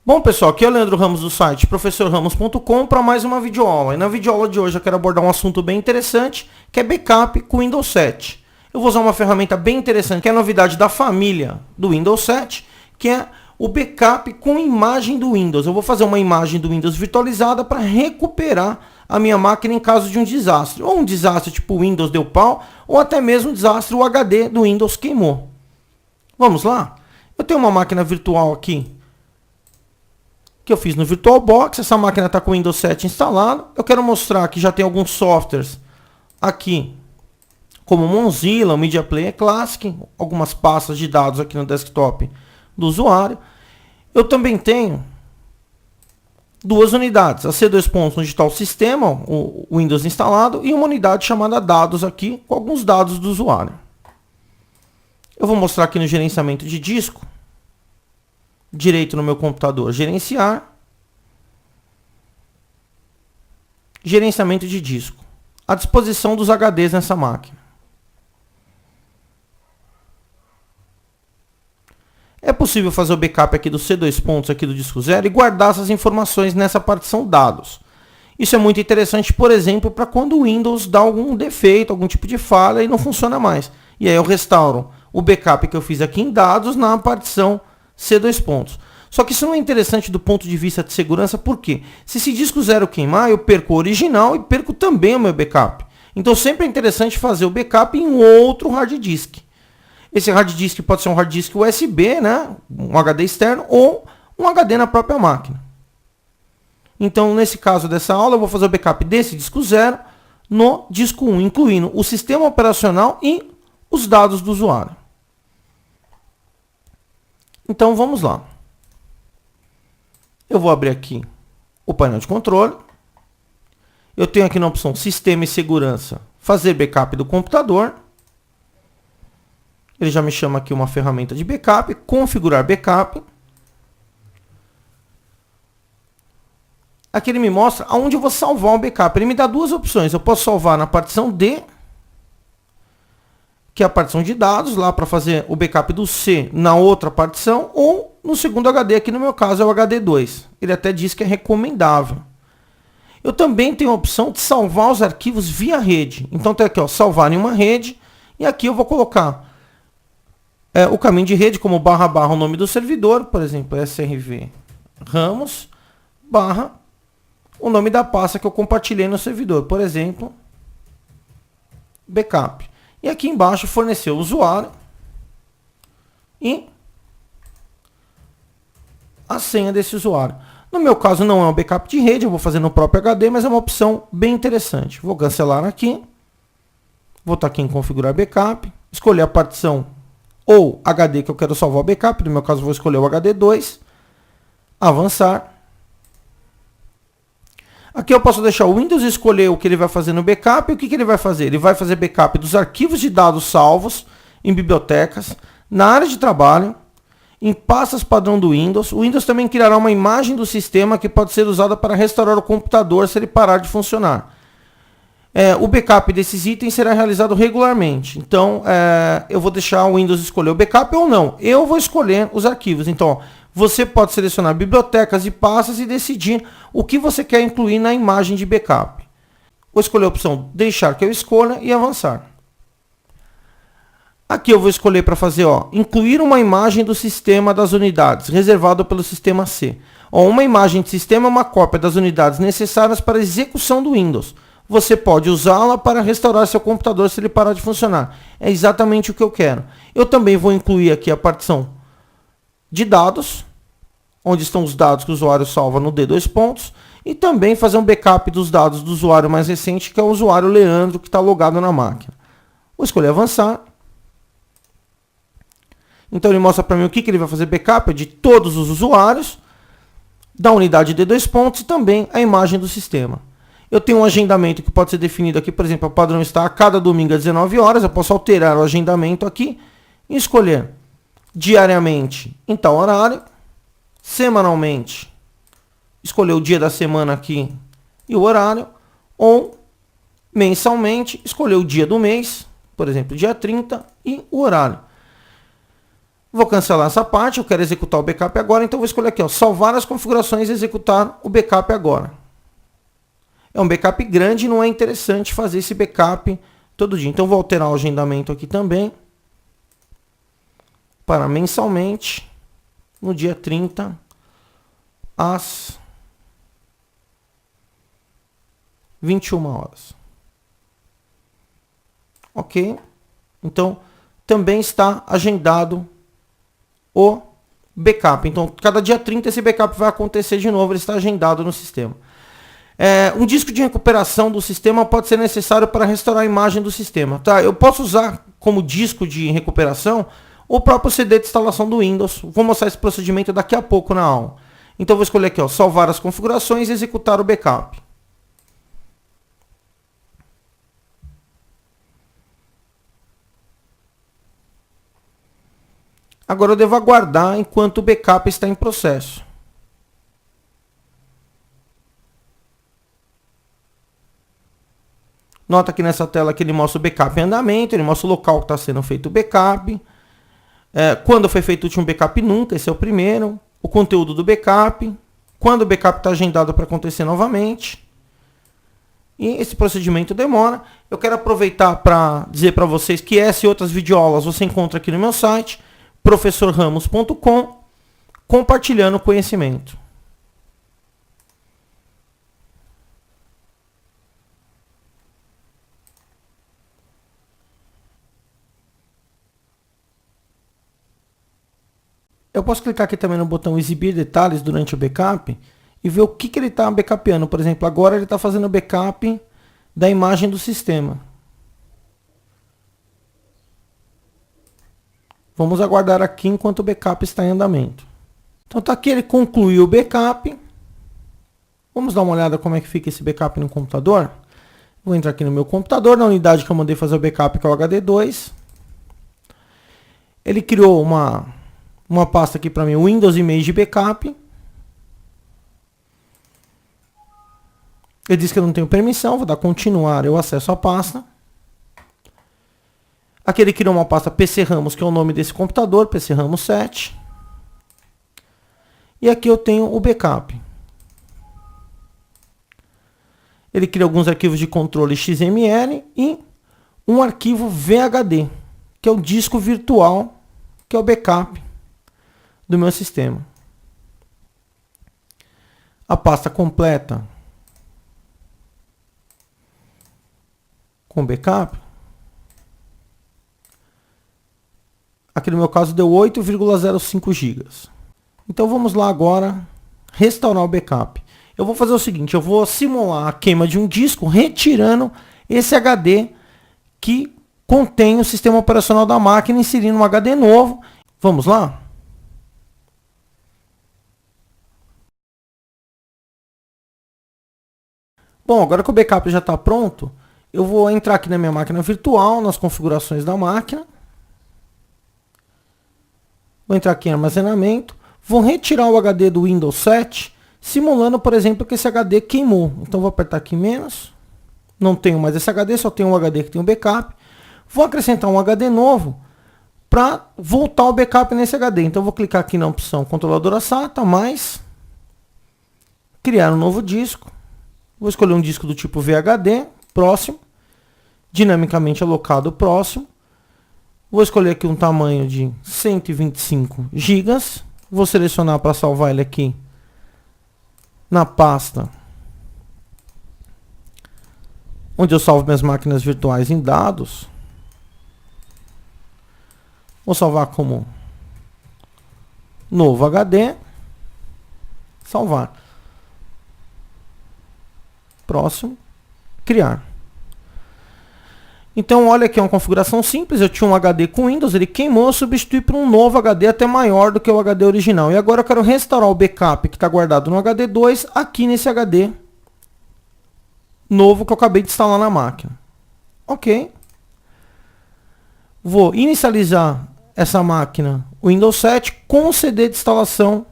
Bom, pessoal, aqui é o Leandro Ramos do site professorramos.com para mais uma videoaula. E na videoaula de hoje eu quero abordar um assunto bem interessante, que é backup com Windows 7. Eu vou usar uma ferramenta bem interessante, que é a novidade da família do Windows 7, que é o backup com imagem do Windows. Eu vou fazer uma imagem do Windows virtualizada para recuperar a minha máquina em caso de um desastre. Ou um desastre tipo o Windows deu pau, ou até mesmo um desastre, o HD do Windows queimou. Vamos lá? Eu tenho uma máquina virtual aqui, que eu fiz no VirtualBox. Essa máquina está com o Windows 7 instalado. Eu quero mostrar que já tem alguns softwares aqui, como Mozilla, o Media Player Classic, algumas pastas de dados aqui no desktop do usuário. Eu também tenho duas unidades, a C2 no Digital Sistema, o Windows instalado, e uma unidade chamada Dados aqui, com alguns dados do usuário. Eu vou mostrar aqui no gerenciamento de disco, direito no meu computador, gerenciar, gerenciamento de disco, à disposição dos HDs nessa máquina. É possível fazer o backup aqui do C2 aqui do disco zero e guardar essas informações nessa partição dados. Isso é muito interessante, por exemplo, para quando o Windows dá algum defeito, algum tipo de falha e não funciona mais. E aí eu restauro o backup que eu fiz aqui em dados na partição C2. Só que isso não é interessante do ponto de vista de segurança, porque se esse disco zero queimar, eu perco o original e perco também o meu backup. Então sempre é interessante fazer o backup em outro hard disk. Esse hard disk pode ser um hard disk USB, né? Um HD externo, ou um HD na própria máquina. Então, nesse caso dessa aula, eu vou fazer o backup desse disco zero no disco 1, incluindo o sistema operacional e os dados do usuário. Então, vamos lá. Eu vou abrir aqui o painel de controle. Eu tenho aqui na opção Sistema e Segurança, fazer backup do computador. Ele já me chama aqui uma ferramenta de backup, configurar backup. Aqui ele me mostra aonde eu vou salvar o backup. Ele me dá duas opções. Eu posso salvar na partição D, que é a partição de dados, lá para fazer o backup do C na outra partição, ou no segundo HD, aqui no meu caso é o HD 2. Ele até diz que é recomendável. Eu também tenho a opção de salvar os arquivos via rede. Então tem aqui, ó, salvar em uma rede, e aqui eu vou colocar o caminho de rede como // o nome do servidor, por exemplo, srv ramos / o nome da pasta que eu compartilhei no servidor, por exemplo, backup. E aqui embaixo fornecer o usuário e a senha desse usuário. No meu caso não é um backup de rede, eu vou fazer no próprio HD, mas é uma opção bem interessante. Vou cancelar aqui, vou estar aqui em configurar backup, escolher a partição ou HD que eu quero salvar o backup, no meu caso vou escolher o HD 2, avançar. Aqui eu posso deixar o Windows escolher o que ele vai fazer no backup e o que ele vai fazer. Ele vai fazer backup dos arquivos de dados salvos em bibliotecas, na área de trabalho, em pastas padrão do Windows. O Windows também criará uma imagem do sistema que pode ser usada para restaurar o computador se ele parar de funcionar. O backup desses itens será realizado regularmente. Então, eu vou deixar o Windows escolher o backup ou não. Eu vou escolher os arquivos. Então, ó, você pode selecionar bibliotecas e pastas e decidir o que você quer incluir na imagem de backup. Vou escolher a opção deixar que eu escolha e avançar. Aqui eu vou escolher para fazer, ó, incluir uma imagem do sistema das unidades, reservado pelo sistema C. Ó, uma imagem de sistema é uma cópia das unidades necessárias para a execução do Windows. Você pode usá-la para restaurar seu computador se ele parar de funcionar. É exatamente o que eu quero. Eu também vou incluir aqui a partição de dados, onde estão os dados que o usuário salva no D2, e também fazer um backup dos dados do usuário mais recente, que é o usuário Leandro, que está logado na máquina. Vou escolher avançar. Então ele mostra para mim o que ele vai fazer backup de todos os usuários, da unidade D2 e também a imagem do sistema. Eu tenho um agendamento que pode ser definido aqui, por exemplo, o padrão está a cada domingo às 19 horas. Eu posso alterar o agendamento aqui e escolher diariamente em tal horário, semanalmente, escolher o dia da semana aqui e o horário, ou mensalmente, escolher o dia do mês, por exemplo, dia 30 e o horário. Vou cancelar essa parte, eu quero executar o backup agora, então vou escolher aqui, ó, salvar as configurações e executar o backup agora. É um backup grande, não é interessante fazer esse backup todo dia. Então vou alterar o agendamento aqui também para mensalmente, no dia 30, às 21 horas. Ok? Então, também está agendado o backup. Então, cada dia 30 esse backup vai acontecer de novo, ele está agendado no sistema. Um disco de recuperação do sistema pode ser necessário para restaurar a imagem do sistema. Tá? Eu posso usar como disco de recuperação o próprio CD de instalação do Windows. Vou mostrar esse procedimento daqui a pouco na aula. Então, vou escolher aqui, ó, salvar as configurações e executar o backup. Agora eu devo aguardar enquanto o backup está em processo. Nota aqui nessa tela que ele mostra o backup em andamento, ele mostra o local que está sendo feito o backup. Quando foi feito o último backup, nunca, esse é o primeiro. O conteúdo do backup. Quando o backup está agendado para acontecer novamente. E esse procedimento demora. Eu quero aproveitar para dizer para vocês que essa e outras videoaulas você encontra aqui no meu site, professorramos.com, compartilhando conhecimento. Eu posso clicar aqui também no botão exibir detalhes durante o backup e ver o que ele está backupando. Por exemplo, agora ele está fazendo backup da imagem do sistema. Vamos aguardar aqui enquanto o backup está em andamento. Então tá aqui, ele concluiu o backup. Vamos dar uma olhada como é que fica esse backup no computador. Vou entrar aqui no meu computador, na unidade que eu mandei fazer o backup, que é o HD2. Ele criou uma pasta aqui para mim, Windows Image Backup. Ele diz que eu não tenho permissão, vou dar continuar, eu acesso a pasta. Aqui ele criou uma pasta PC Ramos, que é o nome desse computador, PC Ramos 7. E aqui eu tenho o backup. Ele cria alguns arquivos de controle XML e um arquivo VHD, que é o disco virtual, que é o backup do meu sistema. A pasta completa com backup, aqui no meu caso deu 8,05 GB. Então vamos lá agora restaurar o backup. Eu vou fazer o seguinte, eu vou simular a queima de um disco retirando esse HD que contém o sistema operacional da máquina, inserindo um HD novo. Vamos lá? Bom, agora que o backup já está pronto, eu vou entrar aqui na minha máquina virtual, nas configurações da máquina. Vou entrar aqui em armazenamento. Vou retirar o HD do Windows 7, simulando, por exemplo, que esse HD queimou. Então vou apertar aqui menos. Não tenho mais esse HD, só tenho um HD que tem um backup. Vou acrescentar um HD novo para voltar o backup nesse HD. Então vou clicar aqui na opção controladora SATA, mais criar um novo disco. Vou escolher um disco do tipo VHD, próximo, dinamicamente alocado próximo. Vou escolher aqui um tamanho de 125 GB. Vou selecionar para salvar ele aqui na pasta onde eu salvo minhas máquinas virtuais em dados. Vou salvar como novo HD. Salvar. Próximo. Criar. Então olha aqui, é uma configuração simples. Eu tinha um HD com Windows, ele queimou, eu substituí por um novo HD até maior do que o HD original. E agora eu quero restaurar o backup que está guardado no HD2 aqui nesse HD novo que eu acabei de instalar na máquina. Ok. Vou inicializar essa máquina Windows 7 com o CD de instalação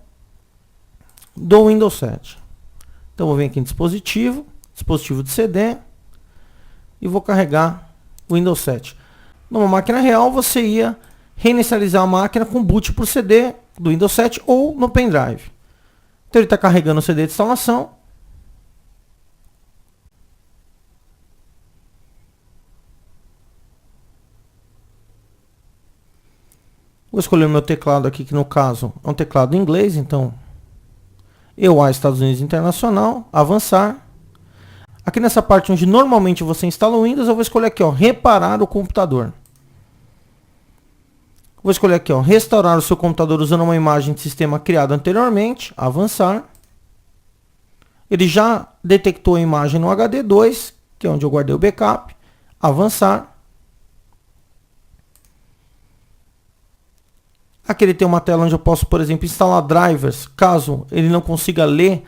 do Windows 7. Então vou vir aqui em dispositivo de CD e vou carregar o Windows 7. Numa máquina real você ia reinicializar a máquina com boot por CD do Windows 7 ou no pendrive. Então ele está carregando o CD de instalação. Vou escolher o meu teclado aqui, que no caso é um teclado em inglês, então EUA Estados Unidos Internacional, avançar. Aqui nessa parte onde normalmente você instala o Windows, eu vou escolher aqui, ó, reparar o computador. Vou escolher aqui, ó, restaurar o seu computador usando uma imagem de sistema criada anteriormente, avançar. Ele já detectou a imagem no HD 2, que é onde eu guardei o backup, avançar. Aqui ele tem uma tela onde eu posso, por exemplo, instalar drivers, caso ele não consiga ler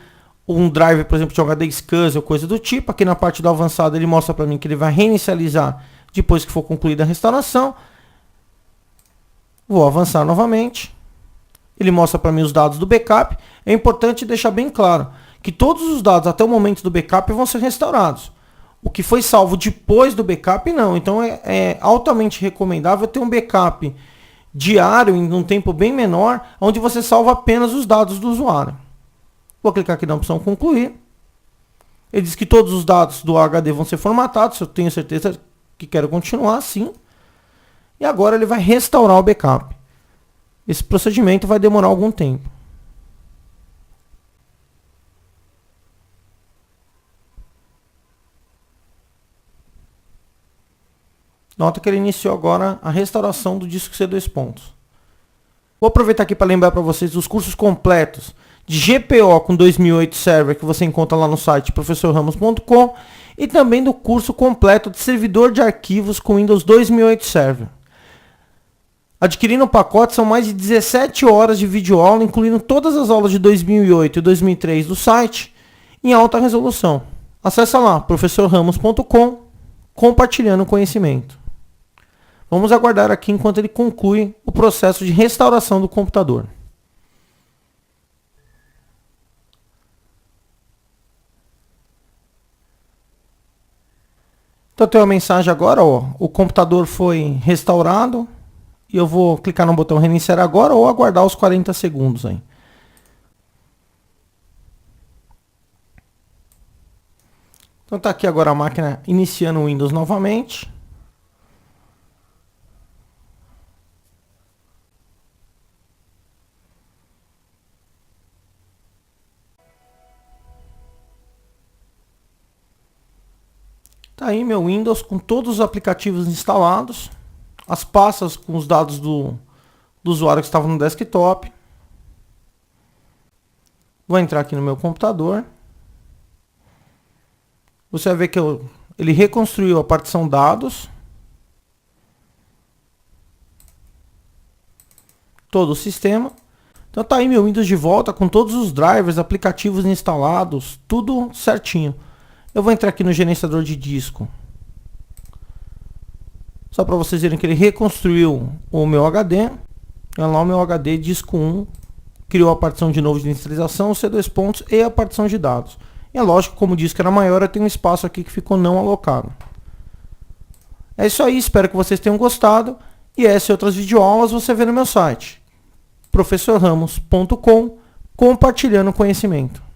um driver, por exemplo, de HD SCSI ou coisa do tipo. Aqui na parte do avançado ele mostra para mim que ele vai reinicializar depois que for concluída a restauração. Vou avançar novamente. Ele mostra para mim os dados do backup. É importante deixar bem claro que todos os dados até o momento do backup vão ser restaurados. O que foi salvo depois do backup, não. Então é altamente recomendável ter um backup diário em um tempo bem menor, onde você salva apenas os dados do usuário. Vou clicar aqui na opção concluir. Ele diz que todos os dados do HD vão ser formatados. Eu tenho certeza que quero continuar assim. E agora ele vai restaurar o backup. Esse procedimento vai demorar algum tempo. Nota que ele iniciou agora a restauração do disco C2 pontos. Vou aproveitar aqui para lembrar para vocês dos cursos completos de GPO com 2008 Server que você encontra lá no site professorramos.com e também do curso completo de servidor de arquivos com Windows 2008 Server. Adquirindo o pacote são mais de 17 horas de videoaula, incluindo todas as aulas de 2008 e 2003 do site em alta resolução. Acesse lá professorramos.com, compartilhando conhecimento. Vamos aguardar aqui enquanto ele conclui o processo de restauração do computador. Então tem uma mensagem agora, ó, o computador foi restaurado e eu vou clicar no botão reiniciar agora ou aguardar os 40 segundos aí. Então está aqui agora a máquina iniciando o Windows novamente. Tá aí meu Windows com todos os aplicativos instalados, as pastas com os dados do usuário que estava no desktop. Vou entrar aqui no meu computador. Você vai ver que ele reconstruiu a partição dados. Todo o sistema. Então tá aí meu Windows de volta com todos os drivers, aplicativos instalados, tudo certinho. Eu vou entrar aqui no gerenciador de disco. Só para vocês verem que ele reconstruiu o meu HD. Olha lá o meu HD disco 1. Criou a partição de novo de inicialização, C2 pontos e a partição de dados. E é lógico, como o disco era maior, eu tenho um espaço aqui que ficou não alocado. É isso aí, espero que vocês tenham gostado. E essa e outras videoaulas você vê no meu site professorramos.com, compartilhando conhecimento.